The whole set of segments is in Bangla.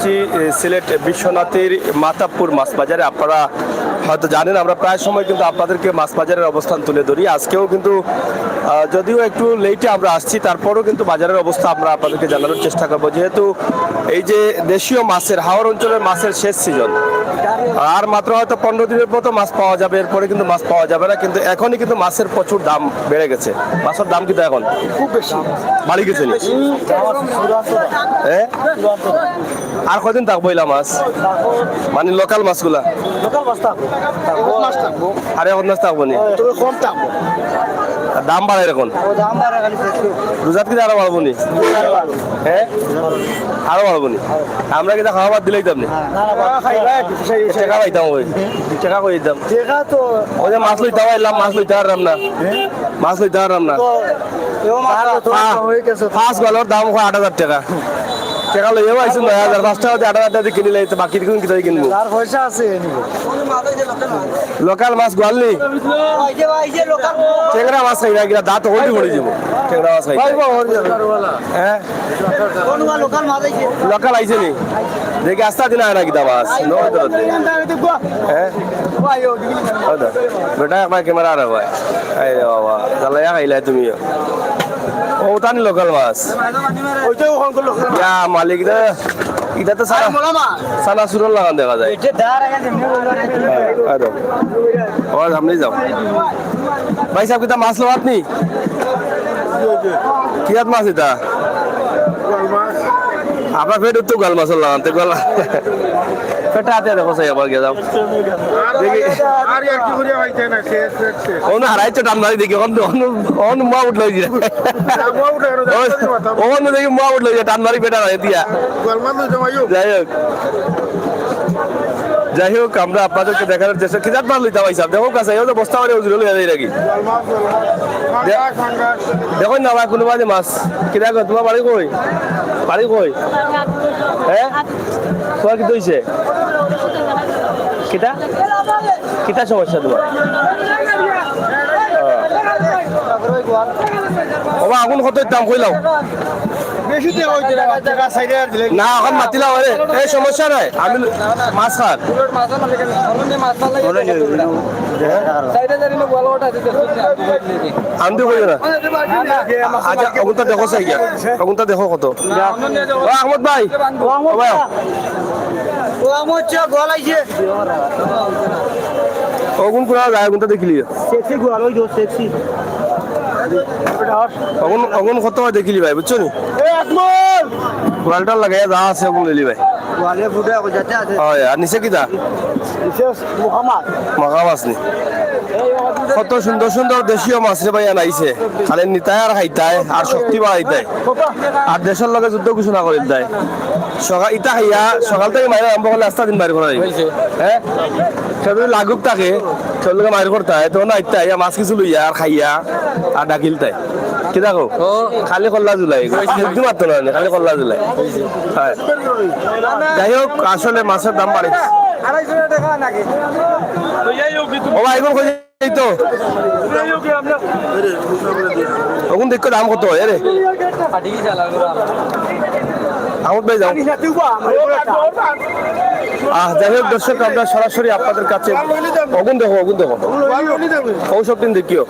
রয়েছি সিলেট বিশ্বনাথের মাতাবপুর মাছ বাজারে। আপনারা হয়তো জানেন আমরা প্রায় সময় কিন্তু আপনাদেরকে মাছ বাজারের অবস্থান তুলে ধরি। আজকেও কিন্তু যদিও একটু লেটে আমরা আসছি, তারপরেও কিন্তু বাজারের অবস্থা আমরা আপনাদেরকে জানানোর চেষ্টা করবো। যেহেতু এই যে দেশীয় মাছের হাওর অঞ্চলের মাছের শেষ সিজন, আর মাত্র হয়তো 15 দিনের মতো মাছ পাওয়া যাবে, এরপরে কিন্তু মাছ পাওয়া যাবে না। কিন্তু এখনই কিন্তু মাছের প্রচুর দাম বেড়ে গেছে। মাছের দাম কিন্তু এখন খুব বেশি বাড়ি গেছে। আর কদিন থাকবো এলা মাছ, মানে লোকাল মাছগুলা আর এখন মাছ থাকবো নি, দাম বাড়ায় এখন রোজাত কিন্তু আরো বাড়বো নি। হ্যাঁ আরো বাড়বো নি। আমরা কিন্তু খাওয়া বাদ দিলেই দাম নেই, টাকা পাইতাম ওই টাকা করে দিতাম। ওই যে মাছ লইতে পারলাম, মাছ লইতে পারলাম না, মাছ লইতে পারলাম না। ফার্স্ট গেলোর দাম 8,000 টাকা। টাকা লইয়া পাইছি 9,000, 5 টাকা 8,000 টাকা কিনে লাইতে, বাকি দিন কিনে কিনবো। পয়সা আছে লোকাল মাছ গোয়ালি চেংড়া মাছ খাই না, কিনা দাঁত হলদি পড়ে যাব। চেংড়া মাছ খাই হ্যাঁ লোকাল আইছে নি দেখি আস্তা দিন আয় না কিনা মাছ। হ্যাঁ বেটা একবার ক্যামেরা আর ভাই বাবা জ্বালাইয়া খাইলাই তুমিও। ও তানি লোকাল মাছ মালিক এটা তো সানা সুরল লাগান দেখা যায়। সামনে যাও ভাই সাহেব, কিতা মাছ লো আপনি? কি মাছ এটা? আপনার পেট তো গাল মাছ লাগাতে গলা পেটা হাতে দেখো সাই আবার গিয়ে যাও দেখি অন্য হারাইছো টান মারি দেখি অন্য মা উঠলো অন্য দেখি মা উঠলো টান মারি পেটা দিয়া। যাই হোক আমরা আপনাদেরকে দেখানোর চেষ্টা কি জাত মাছ লইতে পাইছি দেখো কাছে বস্তা মারি উজুর লইয়া যাই নাকি দেখুন না ভাই কোনো মাঝে মাছ কি দেখো তোমার বাড়ি কই? বাড়ি কই? হ্যাঁ তোমার কি হইছে? কিতা কিতা সমস্যা তোমার? বাবা এখন কত দাম কইলাও না এখন মাতিলাম এই সমস্যা নাই। আমি মাছ খাত আমি কই না আচ্ছা অগুনটা দেখো চাই গিয়া অগুনটা দেখো কত আহমদ ভাই অগুন কোন যায় অগুনটা দেখিলি অগুন কত দেখিলি ভাই বুঝছো নি গোয়ালটা লাগাই যা আছে অগুন লিলি ভাই। আর নিচে কিতা মাখা মাছ নি কত সুন্দর সুন্দর দেশীয় মাছ রে ভাই আনাইছে। খালি নিতায় আর খাইতায় আর শক্তি বাড়াইতায় আর দেশের লগে যুদ্ধ ঘোষণা করে দেয়। সকাল ইটা খাইয়া সকাল থেকে মাইরে আরম্ভ করলে আস্তা দিন বাইর করা হ্যাঁ সেগুলো লাগুক থাকে সেগুলোকে মাইর করতে হয় তখন আইতা মাছ কিছু লইয়া আর খাইয়া আর ডাকিলতায় কি দেখো খালি কল্লা জুলাই বুদ্ধি মারতো না খালি কল্লা জুলাই। হ্যাঁ যাই হোক আসলে মাছের দাম বাড়েছে। ও ভাই তো ওখান দেখো দাম কত হয় রে আহমদ ভাই যাও। যাই হোক দর্শক আমরা সরাসরি আপনাদের কাছে অগুন দেখো ঔষধ দিন দেখিও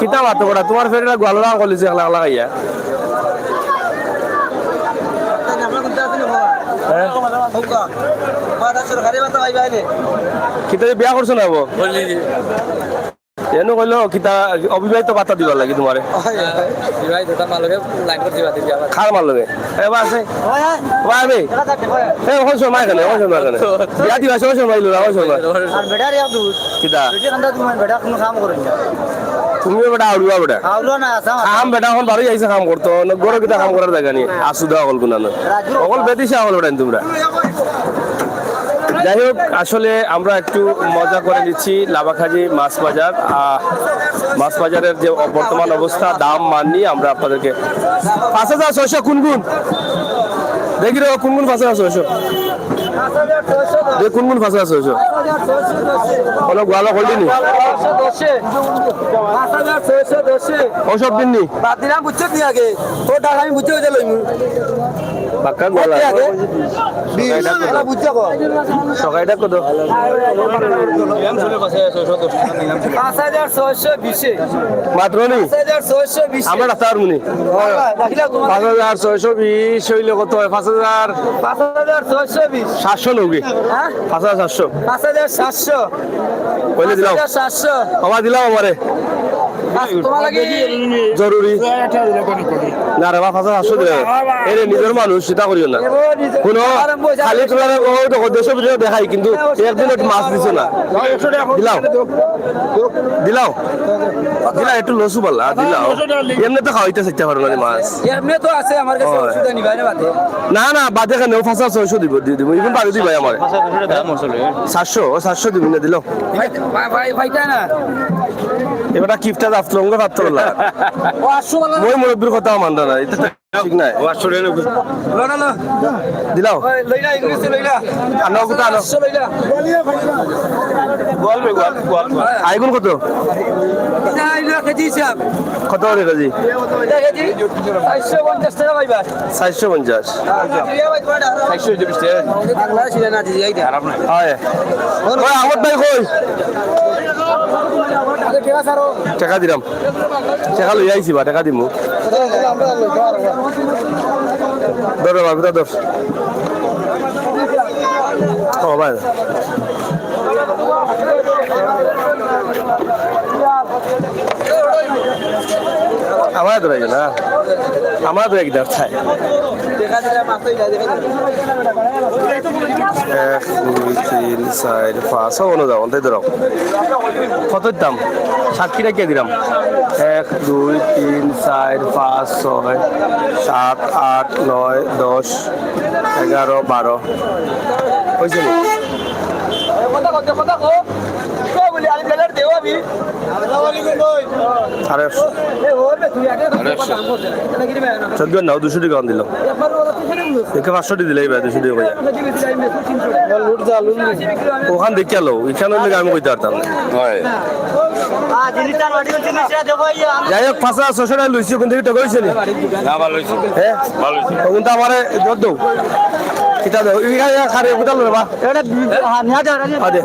কিতা মাতো করা তোমার ফেরে গোয়ালা কলিছে লাগাইয়া কিতা বিয়া করছো না এনো কইলো কিতা অবিবাহিত বার্তা দিবা লাগি তোমারে খার মার লগে এবার আছে ভাই এখন সময় কেন বিয়া দিবা সময় লো কিতা তুমিও বেটা আউড়া বেটা কাম বেটা এখন বাড়ি আইসে কাম করতো গড়ে কিতা কাম করার জায়গা নিয়ে আসু দেওয়া হল কোন অকল বেদিসে হল বেটা তোমরা। যাই হোক আসলে আমরা একটু মজা করে নিচ্ছি লাভাখাজি মাছ বাজার। মাছ বাজারের যে বর্তমান অবস্থা দাম মান নিয়ে আমরা আপনাদেরকে 5,600 কোন দেখি রে কোন ফাঁসে আছে ওইসব দেখ কোন ফাঁসে আছে ওইসব কোনো গোয়ালা করলি নি ওসব দিন নি পাক্কা গোয়ালা সকালটা কত মাত্র নি আমরা রাস্তা আর মুনি 5,620 হইলে কত হয় 5,720 নৌকি 5,700 কইলে দিলাম বাবা দিলাম আমারে জরুরি না রে বাবা 5,700 দিলে এর নিজের মানুষ সেটা করিও না কোনো খালি তোলার দেশের ভিতরে দেখাই কিন্তু একদিন একটু মাছ দিছো না দিলাও দিলাও দিলা একটু লসু বললা দিলাও এমনি তো খাওয়াইতে চাইতে পারো না মাছ এমনি তো আছে আমার কাছে ওষুধ আনি ভাই না বাদে না না বাদে কেন 5,600 দিব দিয়ে দিব ইভেন বাদে দিবাই আমার 700 দিবি না দিলাও ভাই ভাইটা না এবারে কিফটা দাফত লঙ্গা ভাত তোলা ও 800 বলা মই মুরব্বির কথা মানতা না এটা ঠিক নাই 800 রে না দিলাও লইলা ইংলিশে লইলা আনো কত আনো 800 লইলা গোল আইগুন কত না কেজি হিসাব কত রে কেজি কেজি 450 টাকা ভাই 450 420 টাকা বাংলা ছিল না দিদি আইতে খারাপ না হয় ওই আহমদ ভাই কই টাকা দিলাম টাকা লই আইছি বা টাকা দিমু ধরো বাবু ধর ও ভাই আমার তো না আমার তো একদম চাই 1 2 3 4 5 অনু দাও অন্তে ধরো কত দাম 7 টাকা দিলাম 1 2 3 4 5 6 7 8 9 10 11 12 হইছে নি কথা কো বলি আলি বেলার দেও আমি আরে চোদ্দ না 200 টাকা দিল একে 500 দিলে ভাই 200 টাকা ওখান দেখে আলো এখানে আমি কইতে পারতাম না যাই হোক 5,600 টাকা লইছি ওখান থেকে টাকা হয়েছে হ্যাঁ তখন তো আমার দৌ কিতা দাও ইগা খারে ওটা লবে বা এটা নিয়া যা আদে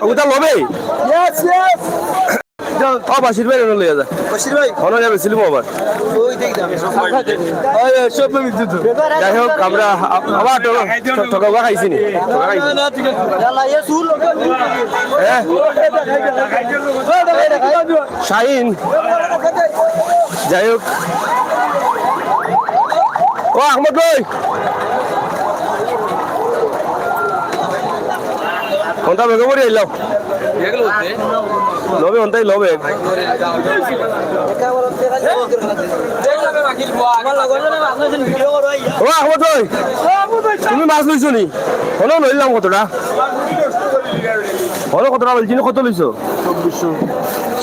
ওটা লবে ইয়েস ও বাসির ভাই লইয়া যা বাসির ভাই হনো যাবে সিলিম আবার ওই দেখ দাম ওই সব আমি দিত যাই হোক আমরা আবার ঠকা খাইছি নি হ্যাঁ শাহিন যাই হোক ও আহমদ ভাই কোনটা বেগে পড়ে এলাও লবে কোনটাই লবে ও আহমদ ভাই তুমি মাছ লইছো নি হলো লইলাম কতটা হলো কতটা বলছি কত লইছো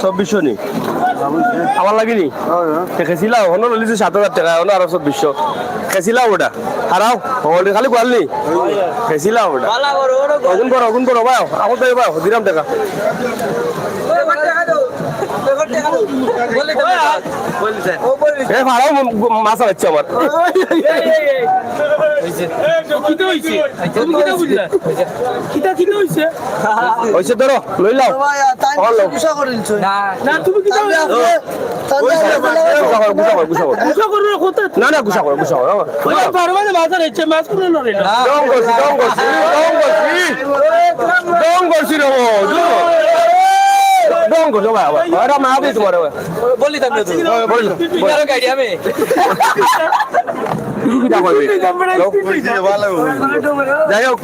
2400 নি আমার লাগেনি খেয়েছিলাম হলো লইছো 7,000 টাকা হলো আরো 2400 খেয়েছিলাম ওটা হারাও খালি গোয়ালি খেয়েছিলাম ওটা অগুন করো ভাই আমার তাই ভাই দিলাম টাকা ভাড়াও মাছ আছে আমার হয়েছে ধরো লইলাম না না গুছা করো বললি তো গাড়ি আমি যাই হোক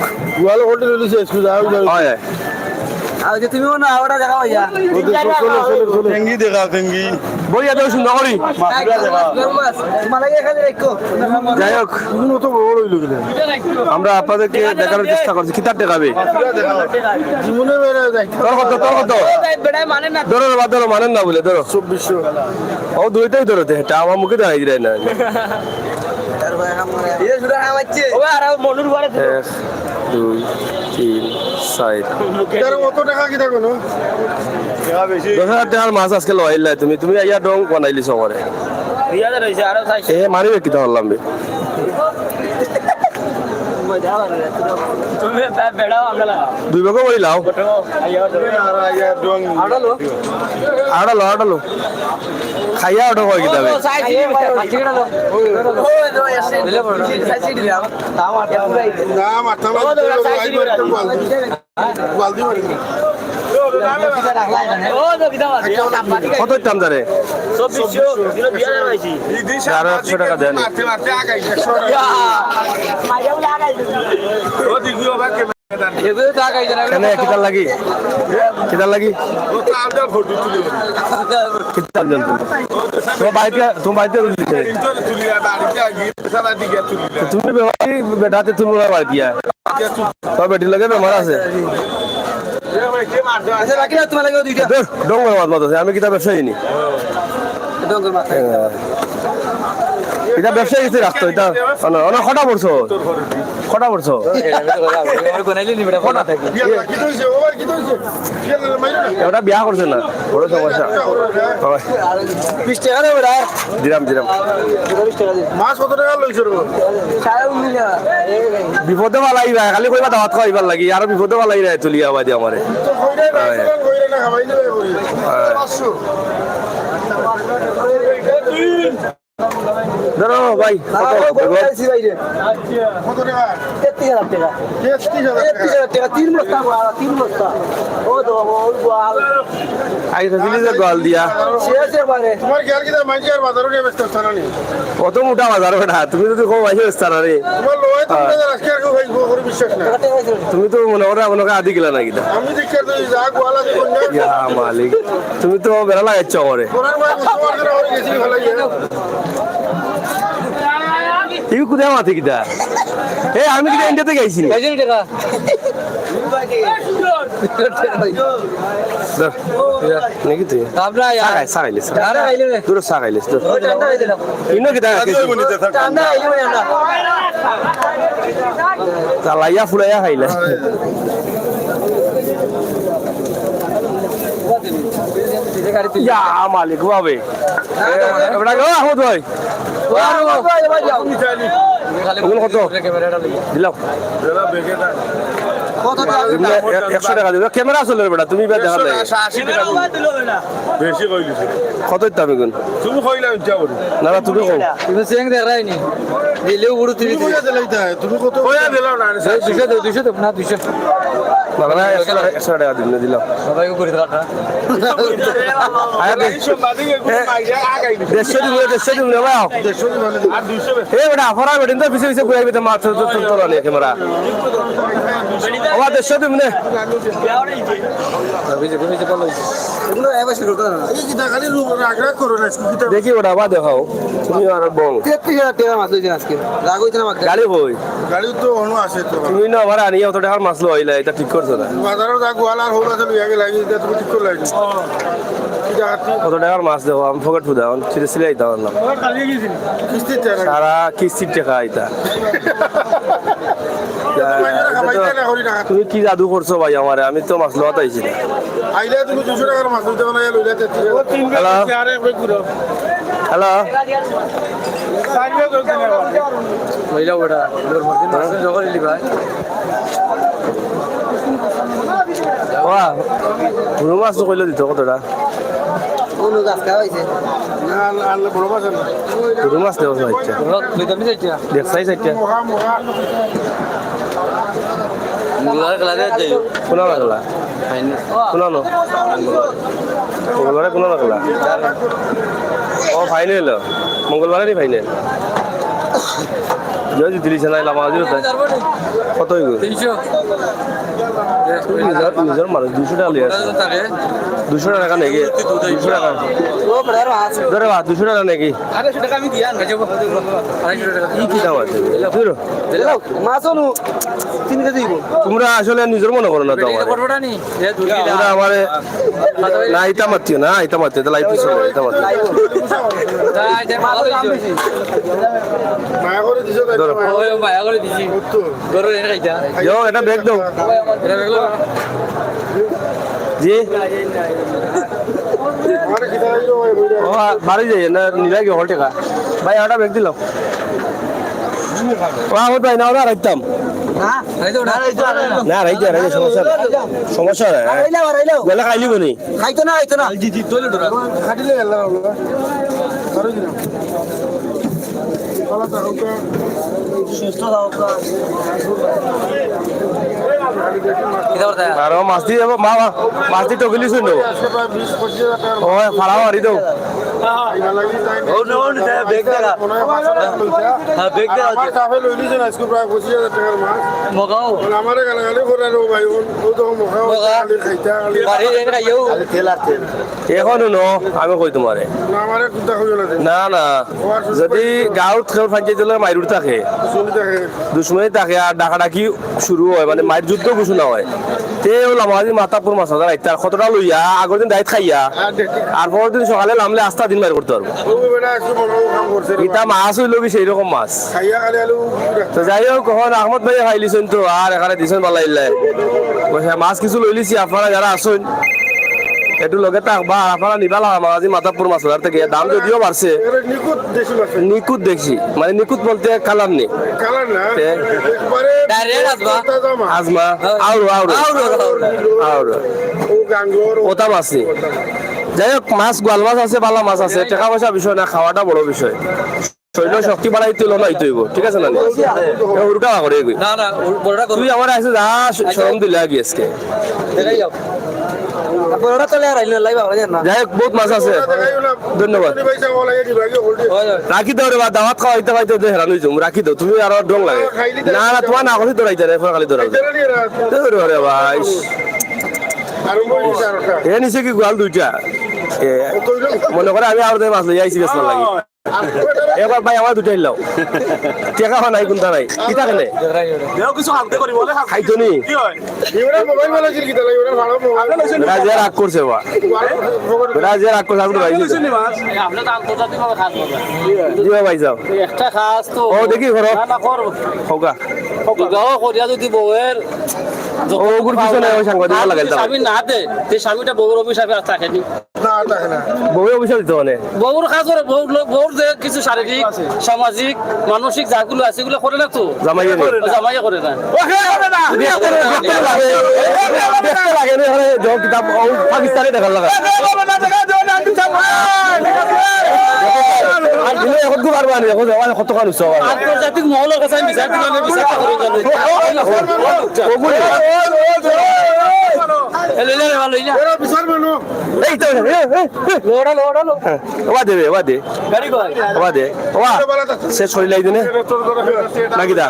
তুমি না ওটা দেখা ভাইয়া বইয়া দেও সুন্দর করি যাই হোক আমরা আপনাদেরকে দেখানোর চেষ্টা করছি কিতাব দেখাবে ধরো মানেন না বলে ধরো 2400 ও দুইটাই ধরো এটা আমার মুখে দেখাই দিলে না এটা শুধু আমাচ্ছে ও আর মনুর ঘরে 1 2 3 4 এটার কত টাকা কি থাকো না 10,000 টাকার মাছ আজকে লইলা তুমি আইয়া ডং বানাইলি সবারে 2000 হইছে আর 6 এ মারিবে কি তাহলে আমি তুমি বেড়াও আমরা দুই ভাগ বই লাও আড়ালো খাইয়া ওটা হয় কিতাবে দাম 8 কত দাম জানে 1,200 টাকা দেন কেন কিতার লাগি কিতার দেন তোমার বাড়িতে তুমি বেটাতে তুমি বাড়ি দিয়া তোর বেটির লাগে বেমার আছে ডঙ্গর মাছ মাছ আছে আমি কিতাব ব্যবসায়ী নি এটা ব্যবসায়ী গেছে রাখতো এটা অনেক কটা পড়ছো ওটা বিয়া করছে না বড় সমস্যা দিলাম মাছ কত টাকা লইছো বিপদে পালাই খালি কইবা দাওয়াত খাইবার লাগি আর বিপদে পালাই রে তুলিয়া বাদি আমারে ধরো ভাই কত টাকা 33,000 আই ফেসিলি যে গোয়াল দিয়া তোমার কি আর কি মাইজি আর বাজারও নিয়ে ব্যস্ত ছাড়া নি কত মোটা বাজার বেটা তুমি যদি কম আইসে স্থান রে তোমার লোয়ে তুমি আজকে আর কেউ খাইবো করে বিশ্বাস না তুমি তো মনে করে আমাকে আদি গেলা নাকি আমি দেখি আর তুই যা গোয়ালা জীবন না ইয়া মালিক তুমি তো বেলা লাগাচ্ছ আমারে তোরার ভাই তোমার করে হয়ে গেছি ভালো এই কোথায় মাথে কিটা এ আমি কিটা ইন্ডিয়াতে গেছি নাকি তুই সাগাইলিস তোর সাগাইলিস তোর ইনো কিটা চালাইয়া ফুলাইয়া খাইলে ইয়া মালিক বাবে এবারে গো আহমদ ভাই ওগুলো কত দিলাম 100 টাকা দিবে ক্যামেরা চলে বেটা তুমি দেখা দেয় বেশি কইলিস কত দাম এগুন তুমি কইলাম যাও না না তুমি কও তুমি চেং দেখাইনি দিলেও বড় তুমি কইয়া দিলাইতা তুমি কত কইয়া দিলাও না 200 না 200 না 100 টাকা দিন দিলাম সবাইকে করে দাও আয়া এইসব বাদি এগুলো মাইজা আগাই দিছে 150 দিন ভাই আর 200 এ বেটা ফরা বেটিন তো পিছে পিছে ঘুরাইবে তো মাছ তো তোলা ক্যামেরা ওবা 150 দিন নে এগুলো এবার শুরু করতে না এই কি খালি রাগ করো না স্কুটিতে দেখি ওটা বা দেখাও তুমি আর বং 33,000 টাকা মাছ হইছে আজকে রাগ হইছে না আমাকে গাড়ি বই গাড়ি তো অনু আছে তো তুমি না আমার আনিয়া অত টাকার মাছ লইলা এটা ঠিক করছো না বাজারও যা গোয়ালা আর হোলা চলে আগে লাগি এটা তুমি ঠিক করে লাগি কত টাকার মাছ দেবো আমি ফকেট ফুদা ছিটে সিলাই দাও না কিস্তি টাকা সারা কিস্তির টাকা আইতা তুমি কি জাদু করছো ভাই আমারে আমি তো মাছ লওয়াত আইছি না আইলে তুমি 200 টাকার মাছ দিতে না লইলে হ্যালো লইলা ওটা ওর মধ্যে মাছ জোগাড় দিলি ভাই ওয়া পুরো মাছ তো কইলো দিত কতটা কোন গাছ খাওয়াইছে না আল্লাহ বড় মাছ না পুরো মাছ দেওয়া হচ্ছে লইতাম যাইতা দেখছাই চাইটা মোহা মোহা মুলার গলা দে যাই কোনা লাগলা কোনা নো মঙ্গলবারে কোনা লাগলা ও ফাইনাল মঙ্গলবারে নি ফাইনাল যদি দিলিছে না লামা দিও তাই কত হইব 300 নিজের মানুষ 200 টাকা লিয়ে আসে 200 টাকা নাকি 200 টাকা ও বড় আছে ধরে বা 200 টাকা নাকি 250 টাকা আমি দিয়া না যাব 250 টাকা কি দাম আছে বুঝলো দিলাও মাছ অনু 3 কেজি দিব তোমরা আসলে নিজের মনে করো না তো আমার পড়বড়া নি এ দুই তোমরা আমারে না ইতা মাতিও না ইতা মাতিও তাহলে আইতে চলে ইতা মাতিও তাই যে মাছ হইছে মায়া করে দিছো তাই ধরো ওই মায়া করে দিছি গরু এনে খাইতা যাও এটা ব্রেক দাও এটা দেখলো জি আমার কিতা হইলো ওই বুড়া ও বাড়ি যাই না নিলাই হল টাকা ভাই ওটা ব্রেক দিলাম ও আমার ভাই না ওরা রাখতাম না রাইতে রাইতে সমস্যা নাই গেলে খাইলি বনি খাইতো না জি জি তোলে ধরা খাটিলে গেল ধরে দিলাম কলা তো আর মাছ দিয়ে যাবো মা মাছ দিয়ে টকিলি শুন দেবো 20-25 টাকা ও ফাড়া মারি দেবো লাগি তাই বেগ দেখা হ্যাঁ বেগ দেখা আমার কাফে লইলিছে না আজকে প্রায় 25,000 টাকার মাছ মগাও আমারে গালাগালি করে রে ভাই ও তো মুখাও খালি খাইতা খালি বাড়ি এনে খাইও এখনো ন আমি কই তোমারে না আমারে কুতা হইল না না না যদি গাঁৱত খেল ফাঞ্চাই দিলে মাইরুর থাকে চলি থাকে দুশ্মনী থাকে আর ডাকাডাকি শুরু হয় মানে মায়ের যুদ্ধ ঘোষণা হয় তে ওলা মাঝি মাতাপুর মাছ হাজার আইতার কতটা লইয়া আগের দিন দায়িত্ব খাইয়া আর পরের দিন সকালে নামলে আস্তা দিন বাইর করতে পারবো ও বেটা আজকে বড় কাম করছে রে ইটা মাছ হইল কি সেই রকম মাছ খাইয়া খালি আলু তো যাই হোক কখন আহমদ ভাই খাইলিছেন তো আর এখানে দিছেন ভালো ইল্লাই মাছ কিছু লইলিছি আপনারা যারা আসুন একটু লগে থাকবা আর আপনারা নিবা লাগা মাঝি মাতাপুর মাছ হাজার থেকে দাম যদিও বাড়ছে এর নিকুত দেশি মাছ নিকুত দেখছি মানে নিকুত বলতে কালার নেই কালার না তে? একবারে ডাইরেক্ট আসবা আজমা আউরো আউরো আউরো ও গাঙ্গর ওটা মাছ নেই যাই হোক মাছ গোয়াল মাছ আছে বালা মাছ আছে টাকা পয়সা বিষয় না খাওয়াটা বড় বিষয় শরীর শক্তি বাড়াই তুলো না হইতে হইব ঠিক আছে না উল্টা করে গই না না বড়টা তুই আমার আছে যা শরম দিলে আগে আজকে দেখাই যাও বড়টা তো লাই রাইল লাই বাবা না যাই হোক বহুত মাছ আছে ধন্যবাদ পয়সা বলা এই দিবাগে হোল্ডে রাখি দাও রে বা দাওয়াত খাওয়াইতে খাইতে দে হেরান হইছুম রাখি দাও তুমি আর ডং লাগে না না তোমার না করি দৌড়াইতে রে খালি দৌড়াই রে ভাই আর মই ইশারাটা এ নিচে কি গোয়াল দুইটা এ মনে করে আমি আর মাছ লই আইছি বেশ লাগি এবার ভাই আমার দুটাই লাও টাকা নাই কোনটা নাই কিটা কেনে খাইতো নি ইওরা মোবাইল বলা ছিল কি তাহলে ইওরা ভালো মোবাইল রাজে রাগ করছে বা রাজে রাগ করছে আমি ভাই আপনি তো আন্তর্জাতিক ভাবে খাস বলবেন দিও ভাই যাও একটা খাস তো ও দেখি ঘর না না করব হোকা গাও করিয়া যদি বউয়ের ও গুর পিছনে ওই সাংবাদিক লাগাইল দাও স্বামী না দে তে স্বামীটা বউর অভিশাপে আর থাকেনি না থাকে না বউ অবশ্য দিতে মানে বউর কাজ করে বউর যে কিছু শারীরিক সামাজিক মানসিক যাগুলো আছে এগুলো করে না তো জামাই নে জামাইয়া করে না দেখতে লাগে রে হরে জব কিতাব ও পাকিস্তানে দেখার লাগা আর দিলে এখন কি পারবা নি এখন যাওয়া কত কাজ হচ্ছে আন্তর্জাতিক মহলের কাছে আমি বিচার দিলাম বিচার করে গেল ওগুলো এলে ভালো না এরা বিশাল মানু এই তো লোড়া ওয়া দেবে ওয়া দে গাড়ি কই ওয়া দে ওয়া শেষ হই লাই দিনে নাকি দা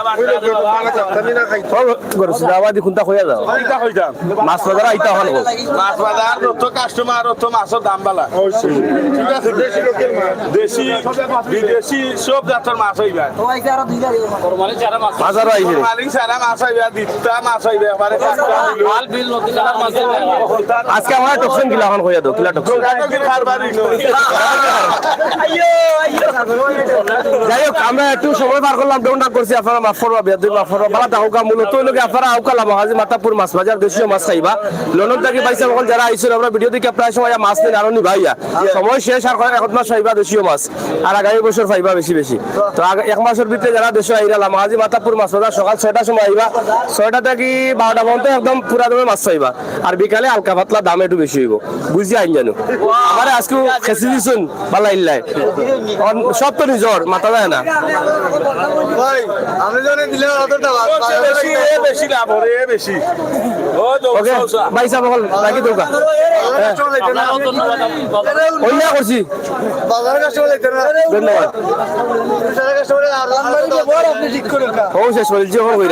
জানি না খাই ও গরু সুদাবাদি খুনতা কইয়া দাও কিটা কইতা মাছ বাজার আইতা হন গো মাছ বাজার তো কাস্টমার তো মাছের দাম বালা অবশ্যই ঠিক আছে দেশি লোকের মাছ দেশি বিদেশি সব জাতের মাছ হইবা মানে যারা মাছ বাজার আইছে মালিক সারা মাছ হইবা দিতা মাছ হইবা এবারে মাল বিল নদী নালার মাছ আজকে আমার টকশন কিলা হন কইয়া দাও কিলা টকশন খারবারি যাই হোক আমরা একটু সময় পার করলাম দৌড় করছি আপনারা মাফ করবা বেদ মাফ করবা ভালো থাকুকা মূলত লোকে আপনারা আউকালাম হাজি মাতাপুর মাছ বাজার দেশীয় মাছ খাইবা লন্ডন থেকে পাইছে এখন যারা আইছিল আমরা ভিডিও দেখে প্রায় সময় মাছ নেন আরো নিভাইয়া সময় শেষ আর এক মাস পাইবা দেশীয় মাছ আর আগামী বছর পাইবা বেশি বেশি তো এক মাসের ভিতরে যারা দেশে আইরালাম হাজি মাতাপুর মাছ বাজার সকাল 6টার সময় আইবা 6টা থেকে 12টা পর্যন্ত একদম পুরা দমে মাছ পাইবা আর বিকালে হালকা পাতলা দাম একটু বেশি হইব বুঝি আইন জানো আমার আজকে খেসি দিছুন ভালো ইল্লাই সব তো নিজর মাথা যায় না ভাই আমি জানি দিলে অতটা বেশি বেশি লাভ হরে বেশি ও ওকে ভাই সাহেব বল রাখি দোকা অন্য করছি বাজার কাস্টমার লাগতে না ধন্যবাদ কাস্টমার আর আপনি ঠিক করে ও শেষ হইল যে হই